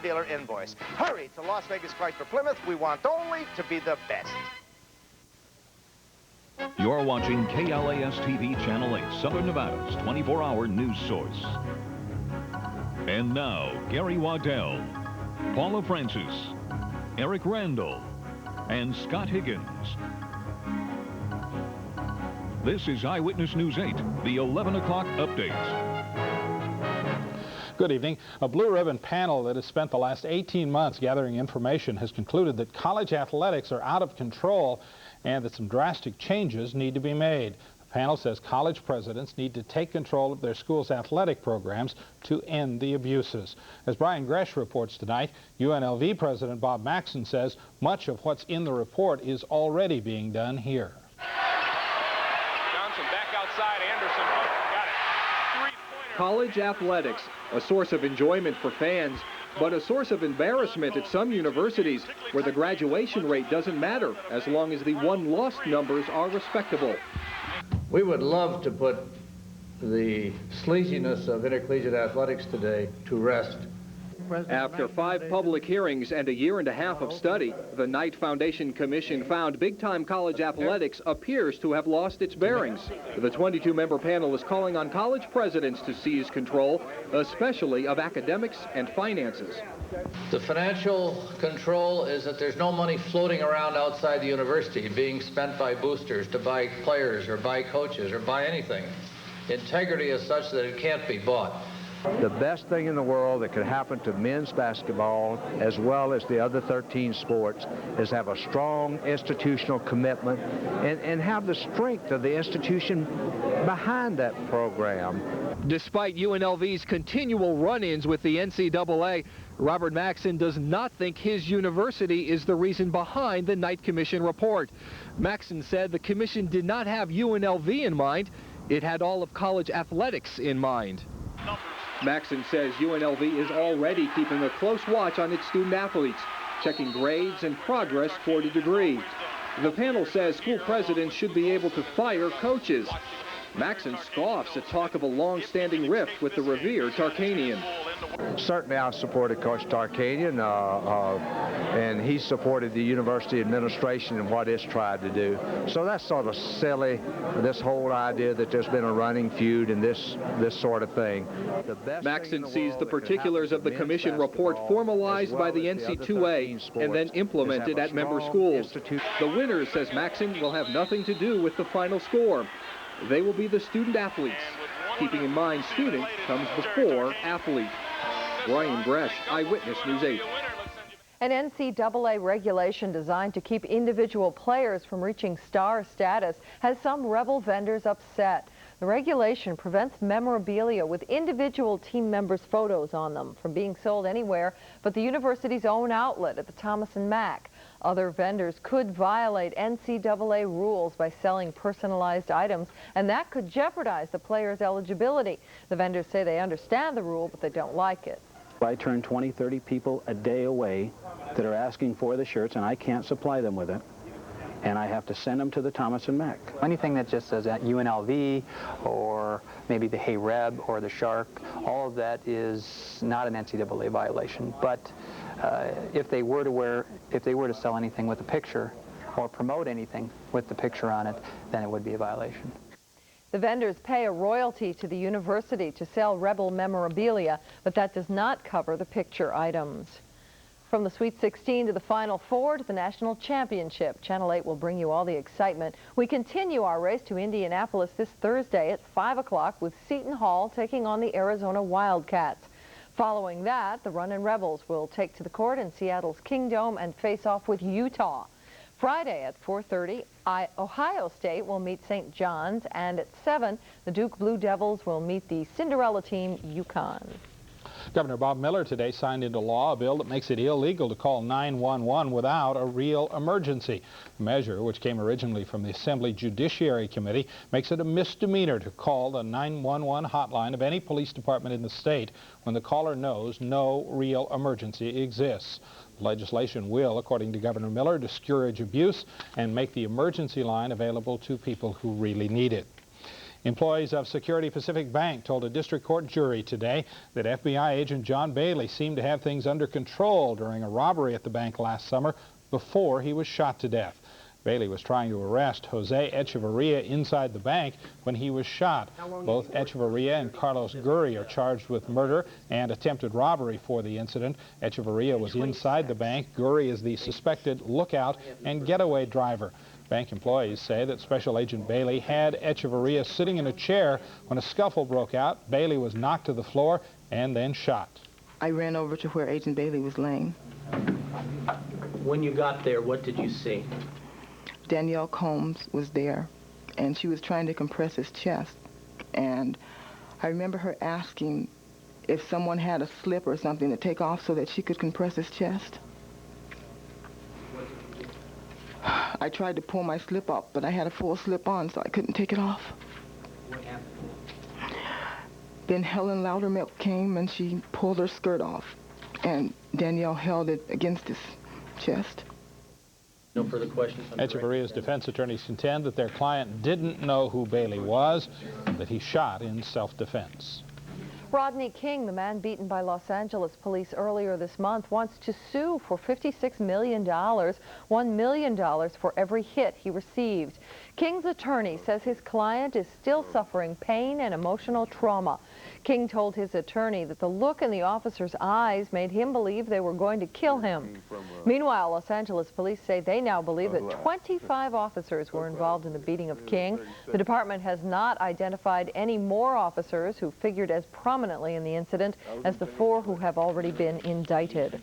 dealer invoice. Hurry to Las Vegas Chrysler Plymouth. We want only to be the best. You're watching KLAS-TV Channel 8, Southern Nevada's 24-hour news source. And now, Gary Waddell, Paula Francis, Eric Randall, and Scott Higgins. This is Eyewitness News 8, the 11 o'clock update. Good evening. A blue ribbon panel that has spent the last 18 months gathering information has concluded that college athletics are out of control and that some drastic changes need to be made. The panel says college presidents need to take control of their school's athletic programs to end the abuses. As Brian Gresh reports tonight, UNLV President Bob Maxson says much of what's in the report is already being done here. Johnson back outside. Anderson got it. Three-pointer. College athletics, a source of enjoyment for fans, but a source of embarrassment at some universities where the graduation rate doesn't matter as long as the won-loss numbers are respectable. We would love to put the sleaziness of intercollegiate athletics today to rest. After 5 public hearings and a year and a half of study, the Knight Foundation Commission found big-time college athletics appears to have lost its bearings. The 22-member panel is calling on college presidents to seize control, especially of academics and finances. The financial control is that there's no money floating around outside the university being spent by boosters to buy players or buy coaches or buy anything. Integrity is such that it can't be bought. The best thing in the world that could happen to men's basketball, as well as the other 13 sports, is have a strong institutional commitment and have the strength of the institution behind that program. Despite UNLV's continual run-ins with the NCAA, Robert Maxson does not think his university is the reason behind the Knight Commission report. Maxson said the commission did not have UNLV in mind. It had all of college athletics in mind. Maxson says UNLV is already keeping a close watch on its student athletes, checking grades and progress toward a degree. The panel says school presidents should be able to fire coaches. Maxson scoffs at talk of a long-standing rift with the revered Tarkanian. Certainly I supported Coach Tarkanian, and he supported the university administration and what it's tried to do. So that's sort of silly, this whole idea that there's been a running feud and this sort of thing. Maxson sees the particulars of the commission report formalized by the NCAA and then implemented at member schools. The winners, says Maxson, will have nothing to do with the final score. They will be the student athletes, keeping in mind student comes before athlete. Brian Gresh, Eyewitness News 8. An NCAA regulation designed to keep individual players from reaching star status has some Rebel vendors upset. The regulation prevents memorabilia with individual team members' photos on them from being sold anywhere but the university's own outlet at the Thomas & Mack. Other vendors could violate NCAA rules by selling personalized items, and that could jeopardize the player's eligibility. The vendors say they understand the rule, but they don't like it. I turn 20, 30 people a day away that are asking for the shirts, and I can't supply them with it. And I have to send them to the Thomas & Mack. Anything that just says at UNLV or maybe the Hey Reb or the Shark, all of that is not an NCAA violation. But if they were to sell anything with a picture or promote anything with the picture on it, then it would be a violation. The vendors pay a royalty to the university to sell Rebel memorabilia, but that does not cover the picture items. From the Sweet 16 to the Final Four to the National Championship, Channel 8 will bring you all the excitement. We continue our race to Indianapolis this Thursday at 5 o'clock with Seton Hall taking on the Arizona Wildcats. Following that, the Runnin Rebels will take to the court in Seattle's Kingdome and face off with Utah. Friday at 4:30, Ohio State will meet St. John's, and at 7, the Duke Blue Devils will meet the Cinderella team, UConn. Governor Bob Miller today signed into law a bill that makes it illegal to call 911 without a real emergency. The measure, which came originally from the Assembly Judiciary Committee, makes it a misdemeanor to call the 911 hotline of any police department in the state when the caller knows no real emergency exists. The legislation will, according to Governor Miller, discourage abuse and make the emergency line available to people who really need it. Employees of Security Pacific Bank told a district court jury today that FBI agent John Bailey seemed to have things under control during a robbery at the bank last summer before he was shot to death. Bailey was trying to arrest Jose Echeverria inside the bank when he was shot. Both Echeverria and Carlos Gurri are charged with murder and attempted robbery for the incident. Echeverria was inside the bank. Gurri is the suspected lookout and getaway driver. Bank employees say that Special Agent Bailey had Echeverria sitting in a chair when a scuffle broke out. Bailey was knocked to the floor and then shot. I ran over to where Agent Bailey was laying. When you got there, what did you see? Danielle Combs was there, and she was trying to compress his chest. And I remember her asking if someone had a slip or something to take off so that she could compress his chest. I tried to pull my slip up, but I had a full slip on, so I couldn't take it off. What happened? Then Helen Loudermilk came, and she pulled her skirt off, and Danielle held it against his chest. No further questions? Echeverria's defense attorneys contend that their client didn't know who Bailey was and that he shot in self-defense. Rodney King, the man beaten by Los Angeles police earlier this month, wants to sue for $56 million, $1 million for every hit he received. King's attorney says his client is still suffering pain and emotional trauma. King told his attorney that the look in the officers' eyes made him believe they were going to kill him. Meanwhile, Los Angeles police say they now believe that 25 officers were involved in the beating of King. The department has not identified any more officers who figured as prominently in the incident as the 4 who have already been indicted.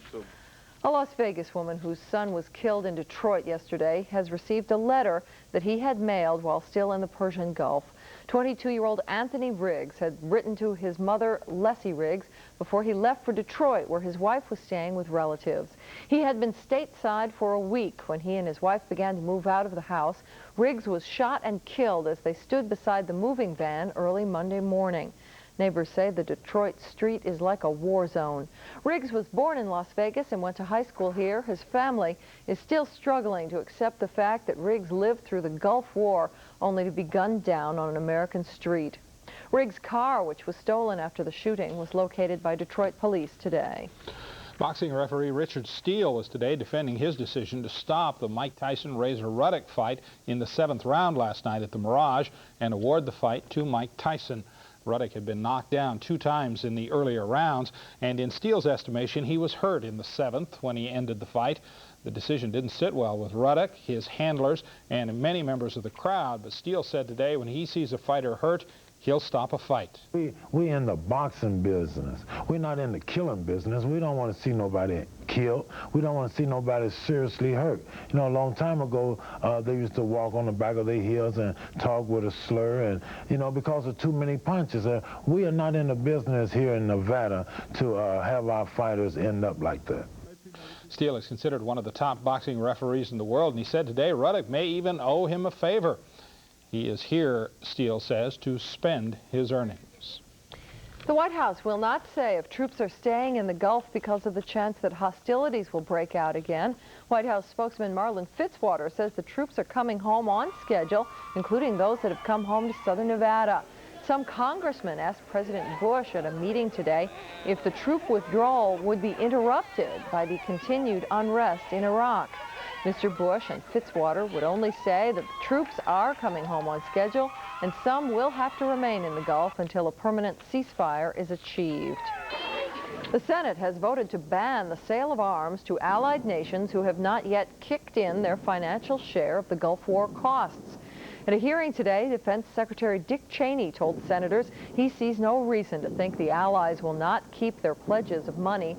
A Las Vegas woman whose son was killed in Detroit yesterday has received a letter that he had mailed while still in the Persian Gulf. 22-year-old Anthony Riggs had written to his mother, Leslie Riggs, before he left for Detroit, where his wife was staying with relatives. He had been stateside for a week when he and his wife began to move out of the house. Riggs was shot and killed as they stood beside the moving van early Monday morning. Neighbors say the Detroit street is like a war zone. Riggs was born in Las Vegas and went to high school here. His family is still struggling to accept the fact that Riggs lived through the Gulf War only to be gunned down on an American street. Riggs' car, which was stolen after the shooting, was located by Detroit police today. Boxing referee Richard Steele was today defending his decision to stop the Mike Tyson-Ruddock fight in the 7th round last night at the Mirage and award the fight to Mike Tyson. Ruddock had been knocked down 2 times in the earlier rounds, and in Steele's estimation, he was hurt in the 7th when he ended the fight. The decision didn't sit well with Ruddock, his handlers, and many members of the crowd, but Steele said today when he sees a fighter hurt, he'll stop a fight. We in the boxing business. We're not in the killing business. We don't want to see nobody killed. We don't want to see nobody seriously hurt. You know, a long time ago, they used to walk on the back of their heels and talk with a slur, and, you know, because of too many punches. We are not in the business here in Nevada to have our fighters end up like that. Steele is considered one of the top boxing referees in the world, and he said today Ruddock may even owe him a favor. He is here, Steele says, to spend his earnings. The White House will not say if troops are staying in the Gulf because of the chance that hostilities will break out again. White House spokesman Marlin Fitzwater says the troops are coming home on schedule, including those that have come home to southern Nevada. Some congressmen asked President Bush at a meeting today if the troop withdrawal would be interrupted by the continued unrest in Iraq. Mr. Bush and Fitzwater would only say that the troops are coming home on schedule and some will have to remain in the Gulf until a permanent ceasefire is achieved. The Senate has voted to ban the sale of arms to allied nations who have not yet kicked in their financial share of the Gulf War costs. At a hearing today, Defense Secretary Dick Cheney told senators he sees no reason to think the allies will not keep their pledges of money.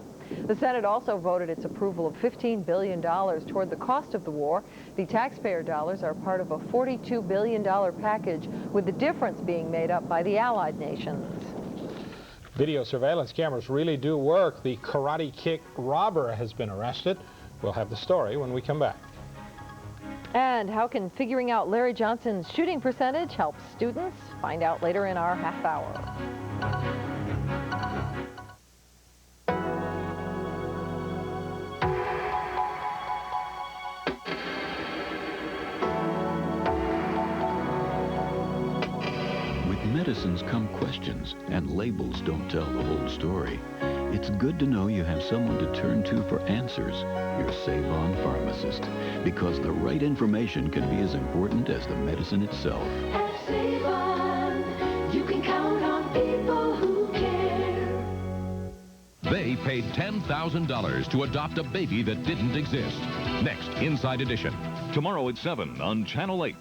The Senate also voted its approval of $15 billion toward the cost of the war. The taxpayer dollars are part of a $42 billion package, with the difference being made up by the allied nations. Video surveillance cameras really do work. The karate kick robber has been arrested. We'll have the story when we come back. And how can figuring out Larry Johnson's shooting percentage help students? Find out later in our half hour. With medicines come questions, and labels don't tell the whole story. It's good to know you have someone to turn to for answers, your Save-On pharmacist, because the right information can be as important as the medicine itself. At Save-On, you can count on people who care. They paid $10,000 to adopt a baby that didn't exist. Next, Inside Edition. Tomorrow at 7 on Channel 8.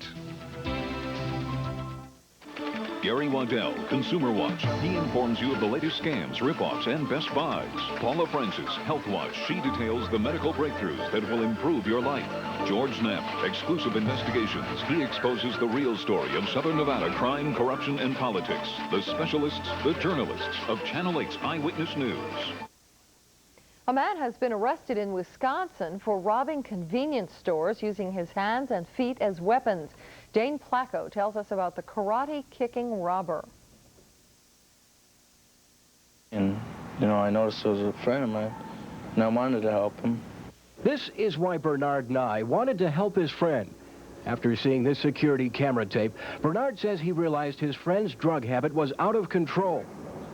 Gary Waddell, Consumer Watch. He informs you of the latest scams, rip-offs, and best buys. Paula Francis, Health Watch. She details the medical breakthroughs that will improve your life. George Knapp, Exclusive Investigations. He exposes the real story of Southern Nevada crime, corruption, and politics. The specialists, the journalists of Channel 8's Eyewitness News. A man has been arrested in Wisconsin for robbing convenience stores using his hands and feet as weapons. Dane Placco tells us about the karate-kicking robber. And, I noticed it was a friend of mine, and I wanted to help him. This is why Bernard Nye wanted to help his friend. After seeing this security camera tape, Bernard says he realized his friend's drug habit was out of control.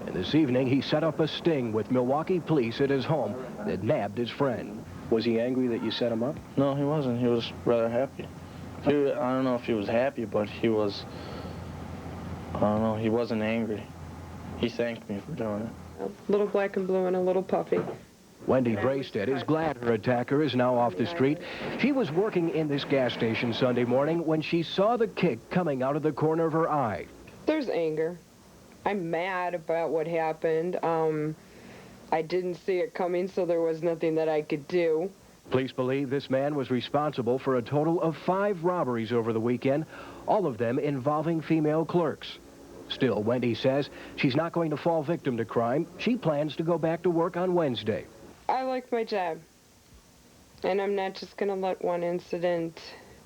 And this evening, he set up a sting with Milwaukee police at his home that nabbed his friend. Was he angry that you set him up? No, he wasn't. He was rather happy. I don't know if he was happy, but he was, I don't know, he wasn't angry. He thanked me for doing it. A little black and blue and a little puffy. Wendy Braystead is glad her attacker is now off the street. She was working in this gas station Sunday morning when she saw the kick coming out of the corner of her eye. There's anger. I'm mad about what happened. I didn't see it coming, so there was nothing that I could do. Police believe this man was responsible for a total of 5 robberies over the weekend, all of them involving female clerks. Still, Wendy says she's not going to fall victim to crime. She plans to go back to work on Wednesday. I like my job, and I'm not just going to let one incident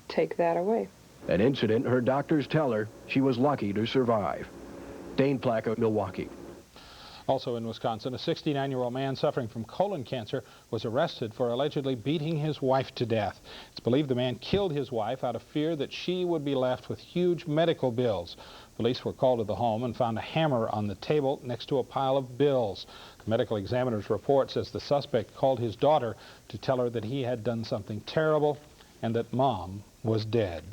take that away. An incident her doctors tell her she was lucky to survive. Dane Placco, Milwaukee. Also in Wisconsin, a 69-year-old man suffering from colon cancer was arrested for allegedly beating his wife to death. It's believed the man killed his wife out of fear that she would be left with huge medical bills. Police were called to the home and found a hammer on the table next to a pile of bills. The medical examiner's report says the suspect called his daughter to tell her that he had done something terrible and that Mom was dead.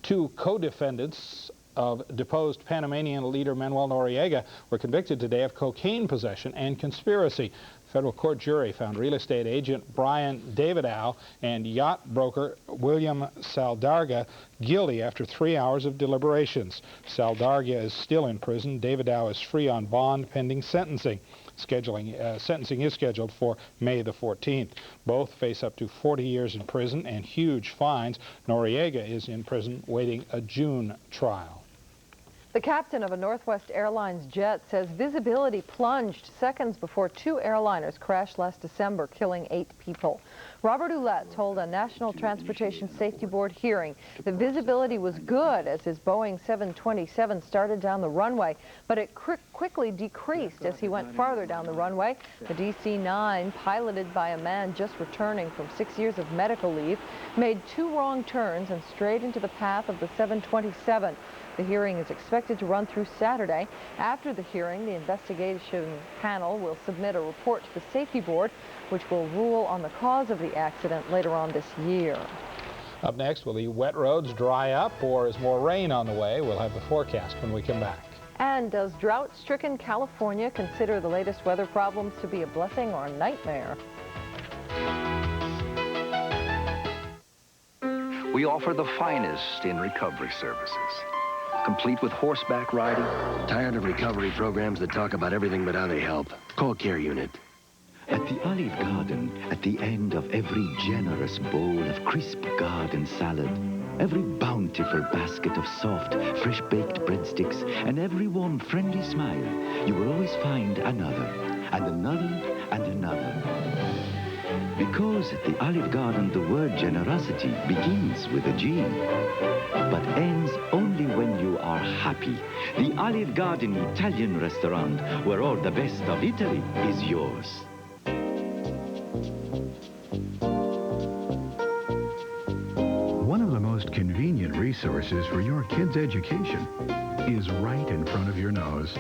2 co-defendants of deposed Panamanian leader Manuel Noriega were convicted today of cocaine possession and conspiracy. The federal court jury found real estate agent Brian Davidow and yacht broker William Saldarga guilty after 3 hours of deliberations. Saldarga is still in prison. Davidow is free on bond pending sentencing. Sentencing is scheduled for May the 14th. Both face up to 40 years in prison and huge fines. Noriega is in prison waiting a June trial. The captain of a Northwest Airlines jet says visibility plunged seconds before 2 airliners crashed last December, killing 8 people. Robert Ouellette told a National Transportation Safety Board hearing that visibility was good as his Boeing 727 started down the runway, but it quickly decreased as he went farther down the runway. The DC-9, piloted by a man just returning from 6 years of medical leave, made 2 wrong turns and strayed into the path of the 727. The hearing is expected to run through Saturday. After the hearing, the investigation panel will submit a report to the Safety Board, which will rule on the cause of the accident later on this year. Up next, will the wet roads dry up or is more rain on the way? We'll have the forecast when we come back. And does drought-stricken California consider the latest weather problems to be a blessing or a nightmare? We offer the finest in recovery services, complete with horseback riding. Tired of recovery programs that talk about everything but how they help? Call Care Unit. At the Olive Garden, at the end of every generous bowl of crisp garden salad, every bountiful basket of soft, fresh-baked breadsticks, and every warm, friendly smile, you will always find another, and another, and another. Because at the Olive Garden, the word generosity begins with a G, but ends only when you are happy. The Olive Garden Italian restaurant, where all the best of Italy is yours. One of the most convenient resources for your kids' education is right in front of your nose.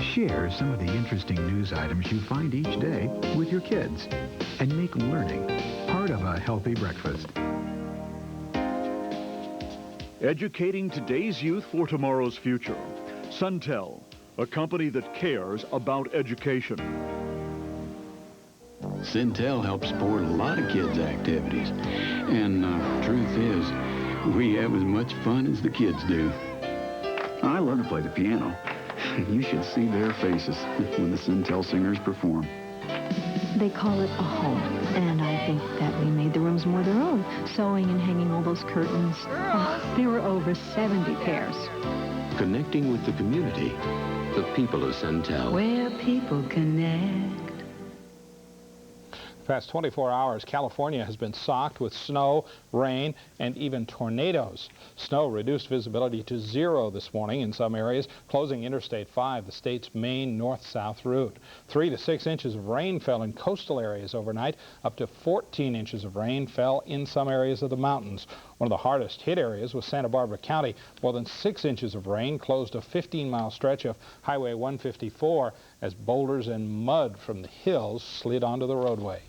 Share some of the interesting news items you find each day with your kids and make learning part of a healthy breakfast. Educating today's youth for tomorrow's future. Suntel, a company that cares about education. Suntel helps support a lot of kids' activities. And truth is, we have as much fun as the kids do. I love to play the piano. You should see their faces when the Suntel singers perform. They call it a home, and I think that we made the rooms more their own, sewing and hanging all those curtains. Oh, there were over 70 pairs. Connecting with the community, the people of Suntel. Where people connect. The past 24 hours, California has been socked with snow, rain, and even tornadoes. Snow reduced visibility to 0 this morning in some areas, closing Interstate 5, the state's main north-south route. 3 to 6 inches of rain fell in coastal areas overnight. Up to 14 inches of rain fell in some areas of the mountains. One of the hardest hit areas was Santa Barbara County. More than 6 inches of rain closed a 15-mile stretch of Highway 154 as boulders and mud from the hills slid onto the roadway.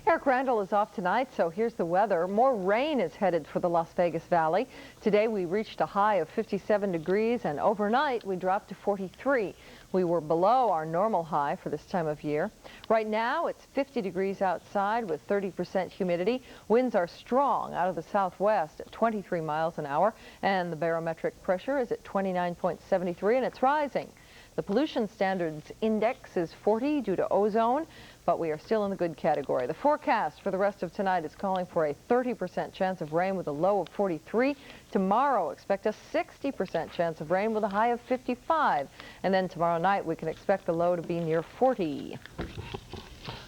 Eric Randall is off tonight, so here's the weather. More rain is headed for the Las Vegas Valley. Today we reached a high of 57 degrees, and overnight we dropped to 43. We were below our normal high for this time of year. Right now it's 50 degrees outside with 30% humidity. Winds are strong out of the southwest at 23 miles an hour, and the barometric pressure is at 29.73, and it's rising. The pollution standards index is 40 due to ozone, but we are still in the good category. The forecast for the rest of tonight is calling for a 30% chance of rain with a low of 43. Tomorrow, expect a 60% chance of rain with a high of 55. And then tomorrow night, we can expect the low to be near 40.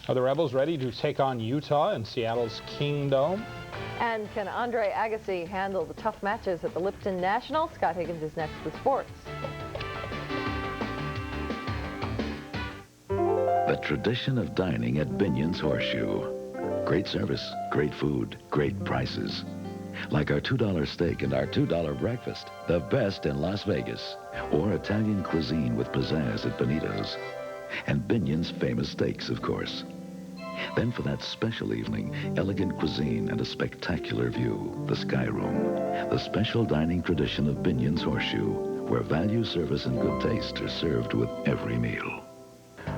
Are the Rebels ready to take on Utah in Seattle's Kingdome? And can Andre Agassi handle the tough matches at the Lipton National? Scott Higgins is next with sports. The tradition of dining at Binion's Horseshoe. Great service, great food, great prices. Like our $2 steak and our $2 breakfast, the best in Las Vegas. Or Italian cuisine with pizzazz at Benito's. And Binion's famous steaks, of course. Then for that special evening, elegant cuisine and a spectacular view, the Sky Room. The special dining tradition of Binion's Horseshoe, where value, service, and good taste are served with every meal.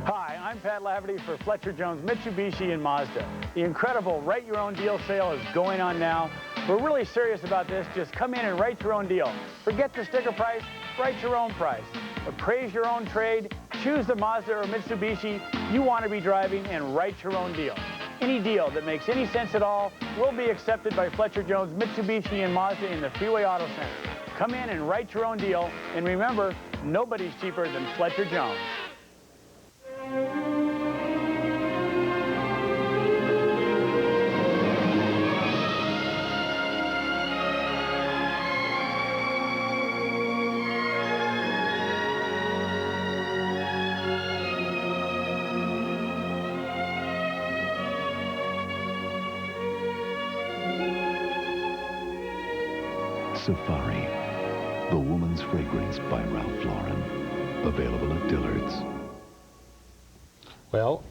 Hi, I'm Pat Laverty for Fletcher Jones Mitsubishi and Mazda. The incredible Write Your Own Deal sale is going on now. We're really serious about this. Just come in and write your own deal. Forget the sticker price, write your own price. Appraise your own trade, choose the Mazda or Mitsubishi you want to be driving, and write your own deal. Any deal that makes any sense at all will be accepted by Fletcher Jones Mitsubishi and Mazda in the Freeway Auto Center. Come in and write your own deal, and remember, nobody's cheaper than Fletcher Jones. Safari, the woman's fragrance by Ralph Lauren. Available at Dillard's. Well,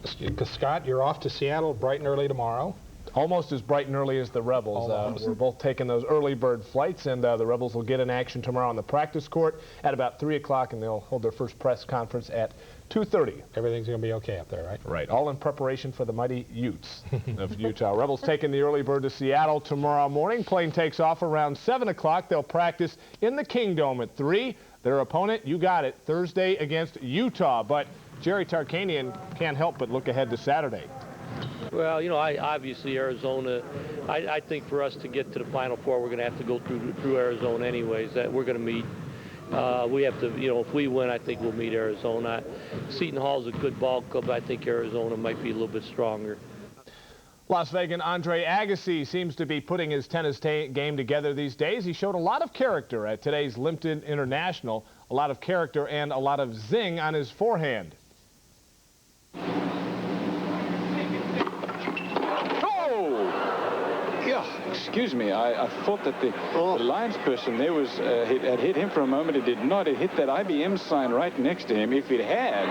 Scott, you're off to Seattle bright and early tomorrow. Almost as bright and early as the Rebels. We're both taking those early bird flights, and the Rebels will get in action tomorrow on the practice court at about 3 o'clock, and they'll hold their first press conference at 2:30. Everything's going to be okay up there, right? Right, all in preparation for the mighty Utes of Utah. Rebels taking the early bird to Seattle tomorrow morning. Plane takes off around 7 o'clock. They'll practice in the Kingdome at 3. Their opponent, you got it, Thursday against Utah. But Jerry Tarkanian can't help but look ahead to Saturday. Well, you know, obviously Arizona, I think for us to get to the Final Four, we're going to have to go through Arizona anyways. That we're going to meet. We have to, you know, if we win, I think we'll meet Arizona. Seton Hall's a good ball club. I think Arizona might be a little bit stronger. Las Vegan Andre Agassi seems to be putting his tennis game together these days. He showed a lot of character at today's Lipton International, a lot of character and a lot of zing on his forehand. Excuse me, I thought that the Lions person there was had hit him for a moment. It did not. It hit that IBM sign right next to him. If it had,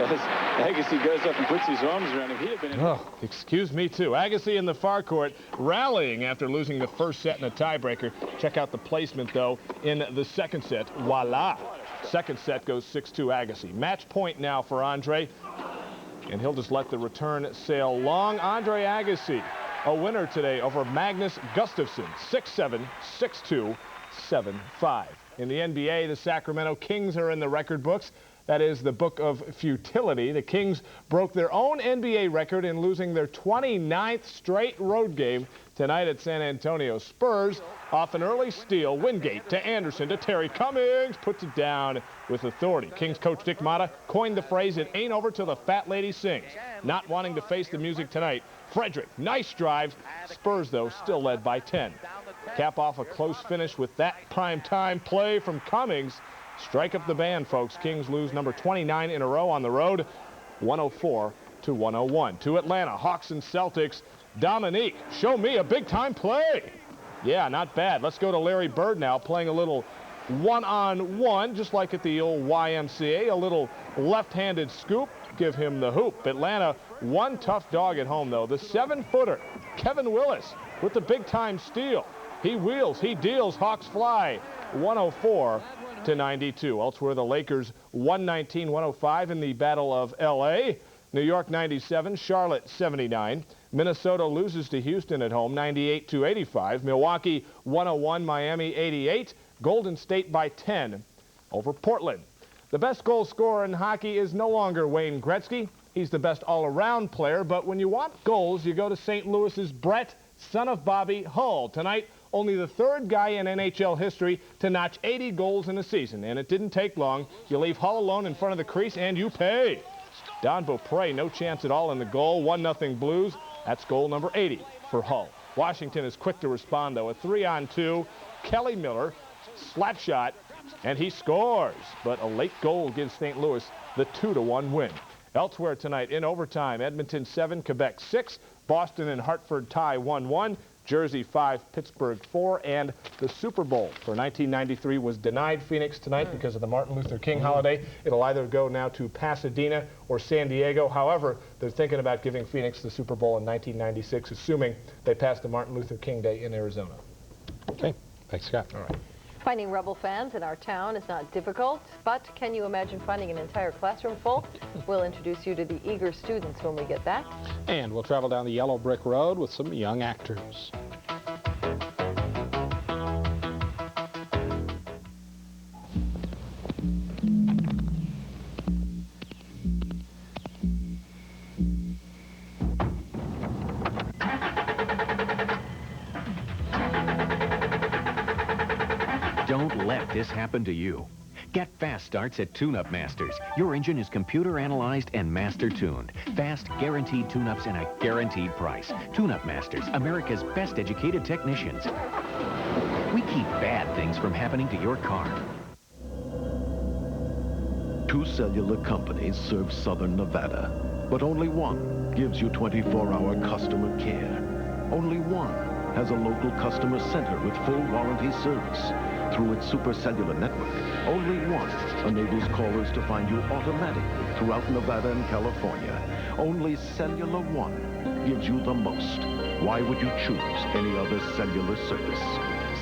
as Agassi goes up and puts his arms around him, he'd have been... Oh, excuse me, too. Agassi in the far court rallying after losing the first set in a tiebreaker. Check out the placement, though, in the second set. Voila. Second set goes 6-2 Agassi. Match point now for Andre. And he'll just let the return sail long. Andre Agassi, a winner today over Magnus Gustafsson, 6-7, 6-2, 7-5. In the NBA, the Sacramento Kings are in the record books. That is the book of futility. The Kings broke their own NBA record in losing their 29th straight road game tonight at San Antonio. Spurs off an early steal. Wingate to Anderson to Terry Cummings. Puts it down with authority. Kings coach Dick Motta coined the phrase, "It ain't over till the fat lady sings." Not wanting to face the music tonight. Frederick, nice drive. Spurs, though, still led by 10. Cap off a close finish with that primetime play from Cummings. Strike up the band, folks. Kings lose number 29 in a row on the road, 104-101. To Atlanta, Hawks and Celtics. Dominique, show me a big-time play. Yeah, not bad. Let's go to Larry Bird now, playing a little one-on-one, just like at the old YMCA. A little left-handed scoop. Give him the hoop. Atlanta, one tough dog at home, though. The 7-footer, Kevin Willis, with the big-time steal. He wheels, he deals, Hawks fly, 104-92. Elsewhere, the Lakers 119-105 in the Battle of L.A. New York 97, Charlotte 79. Minnesota loses to Houston at home 98-85. Milwaukee 101, Miami 88. Golden State by 10 over Portland. The best goal scorer in hockey is no longer Wayne Gretzky. He's the best all-around player, but when you want goals, you go to St. Louis's Brett, son of Bobby, Hull. Tonight, only the third guy in NHL history to notch 80 goals in a season, and it didn't take long. You leave Hull alone in front of the crease, and you pay. Don Beaupre, no chance at all in the goal. 1-0 Blues. That's goal number 80 for Hull. Washington is quick to respond, though. A 3-on-2. Kelly Miller, slap shot, and he scores. But a late goal gives St. Louis the 2-1 win. Elsewhere tonight, in overtime, Edmonton 7, Quebec 6. Boston and Hartford tie 1-1. Jersey 5, Pittsburgh 4, and the Super Bowl for 1993 was denied Phoenix tonight because of the Martin Luther King holiday. It'll either go now to Pasadena or San Diego. However, they're thinking about giving Phoenix the Super Bowl in 1996, assuming they pass the Martin Luther King Day in Arizona. Okay, thanks, Scott. All right. Finding Rebel fans in our town is not difficult, but can you imagine finding an entire classroom full? We'll introduce you to the eager students when we get back. And we'll travel down the yellow brick road with some young actors. Don't let this happen to you. Get fast starts at Tune-Up Masters. Your engine is computer analyzed and master tuned. Fast, guaranteed tune-ups and a guaranteed price. Tune-Up Masters, America's best educated technicians. We keep bad things from happening to your car. Two cellular companies serve southern Nevada, but only one gives you 24-hour customer care. Only one has a local customer center with full warranty service. Through its supercellular network, only one enables callers to find you automatically throughout Nevada and California. Only Cellular One gives you the most. Why would you choose any other cellular service?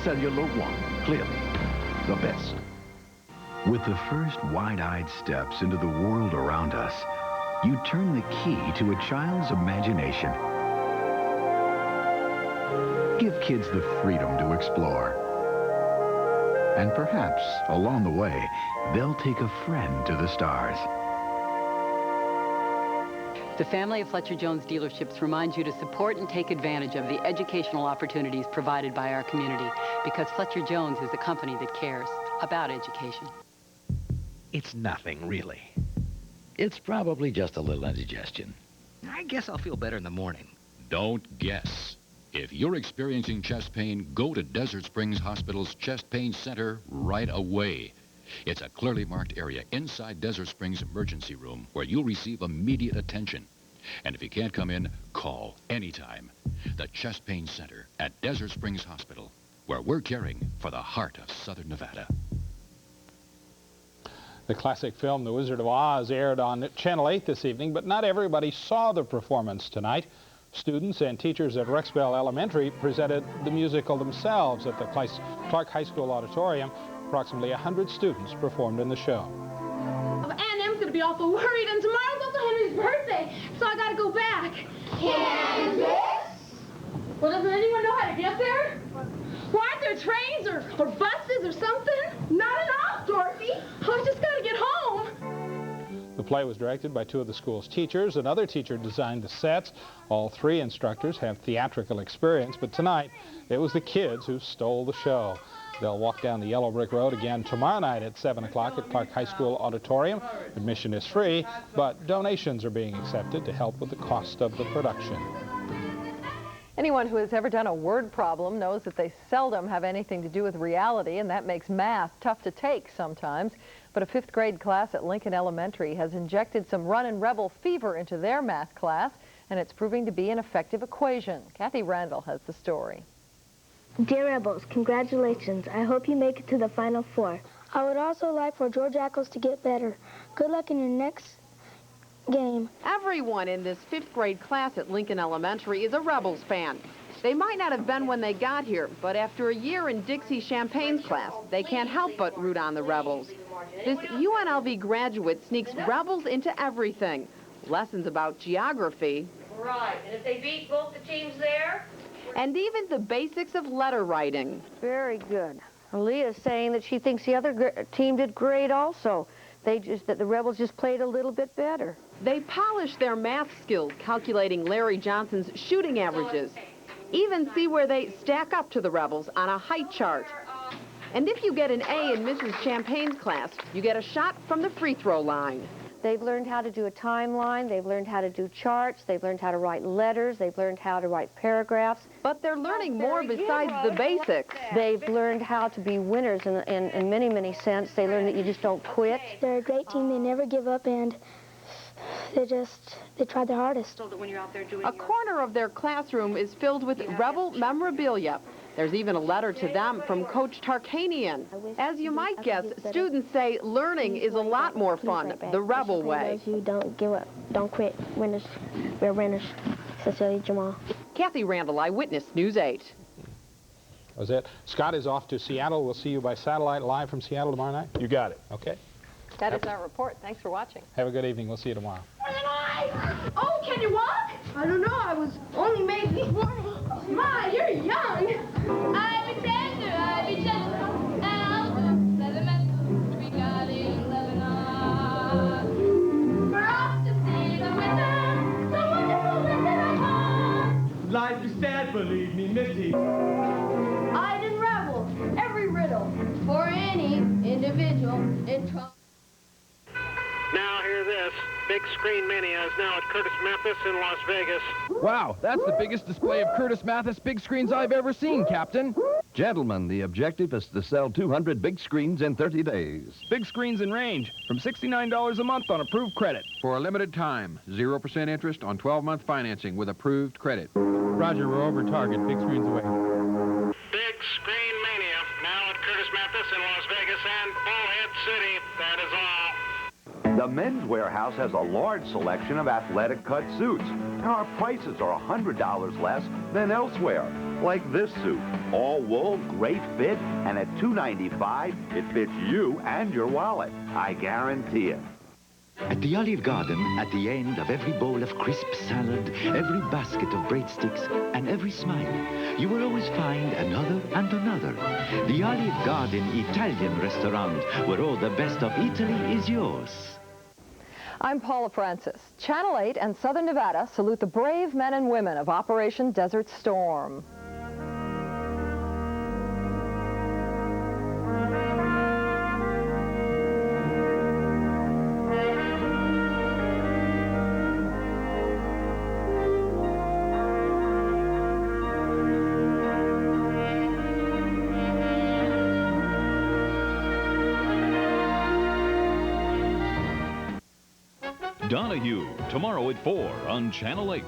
Cellular One, clearly the best. With the first wide-eyed steps into the world around us, you turn the key to a child's imagination. Give kids the freedom to explore. And perhaps, along the way, they'll take a friend to the stars. The family of Fletcher Jones dealerships reminds you to support and take advantage of the educational opportunities provided by our community, because Fletcher Jones is a company that cares about education. It's nothing, really. It's probably just a little indigestion. I guess I'll feel better in the morning. Don't guess. If you're experiencing chest pain, go to Desert Springs Hospital's Chest Pain Center right away. It's a clearly marked area inside Desert Springs Emergency Room where you'll receive immediate attention. And if you can't come in, call anytime. The Chest Pain Center at Desert Springs Hospital, where we're caring for the heart of Southern Nevada. The classic film The Wizard of Oz aired on Channel 8 this evening, but not everybody saw the performance tonight. Students and teachers at Rexbell Elementary presented the musical themselves at the Clark High School Auditorium. Approximately 100 students performed in the show. M's going to be awful worried, and tomorrow's also Henry's birthday, so I got to go back. Kansas? Well, doesn't anyone know how to get there? Well, aren't there trains or buses or something? Not enough, Dorothy. I just got to get home. The play was directed by two of the school's teachers. Another teacher designed the sets. All three instructors have theatrical experience, but tonight it was the kids who stole the show. They'll walk down the yellow brick road again tomorrow night at 7 o'clock at Clark High School Auditorium. Admission is free, but donations are being accepted to help with the cost of the production. Anyone who has ever done a word problem knows that they seldom have anything to do with reality, and that makes math tough to take sometimes. But a 5th grade class at Lincoln Elementary has injected some Runnin Rebel fever into their math class, and it's proving to be an effective equation. Kathy Randall has the story. Dear Rebels, congratulations. I hope you make it to the Final Four. I would also like for George Eccles to get better. Good luck in your next game. Everyone in this 5th grade class at Lincoln Elementary is a Rebels fan. They might not have been when they got here, but after a year in Dixie Champagne's class, they can't help but root on the Rebels. This UNLV graduate sneaks Rebels into everything. Lessons about geography. Right, and if they beat both the teams there? And even the basics of letter writing. Very good. Leah's saying that she thinks the other team did great also. That the Rebels just played a little bit better. They polish their math skills, calculating Larry Johnson's shooting averages. Even see where they stack up to the Rebels on a height chart. And if you get an A in Mrs. Champagne's class, you get a shot from the free throw line. They've learned how to do a timeline, they've learned how to do charts, they've learned how to write letters, they've learned how to write paragraphs. But they're learning more besides the basics. They've learned how to be winners in many, many sense. They learned that you just don't quit. They're a great team, they never give up, and they try their hardest. A corner of their classroom is filled with Rebel memorabilia. There's even a letter to them from Coach Tarkanian. As you might guess, students say learning is a lot more fun the Rebel way. You don't give up, don't quit. Winners, we're winners. Cecilia Jamal. Kathy Randall, Eyewitness News 8. That was it. Scott is off to Seattle. We'll see you by satellite live from Seattle tomorrow night. You got it. Okay. That is our report. Thanks for watching. Have a good evening. We'll see you tomorrow. Oh, can you walk? I don't know. I was only made this morning. My, you're young. Life is sad, believe me, Missy. I'd unravel every riddle for any individual in trouble. Now hear this. Big Screen Mania is now at Curtis Mathis in Las Vegas. Wow, that's the biggest display of Curtis Mathis big screens I've ever seen, Captain. Gentlemen, the objective is to sell 200 big screens in 30 days. Big screens in range from $69 a month on approved credit. For a limited time, 0% interest on 12-month financing with approved credit. Roger, we're over target. Big screens away. Big Screen Mania now at Curtis Mathis in Las Vegas and Bullhead City. That is all. The Men's Warehouse has a large selection of athletic cut suits. And our prices are $100 less than elsewhere. Like this suit, all wool, great fit, and at $2.95, it fits you and your wallet. I guarantee it. At the Olive Garden, at the end of every bowl of crisp salad, every basket of breadsticks, and every smile, you will always find another and another. The Olive Garden Italian restaurant, where all the best of Italy is yours. I'm Paula Francis. Channel 8 and Southern Nevada salute the brave men and women of Operation Desert Storm. Donahue, tomorrow at 4 on Channel 8.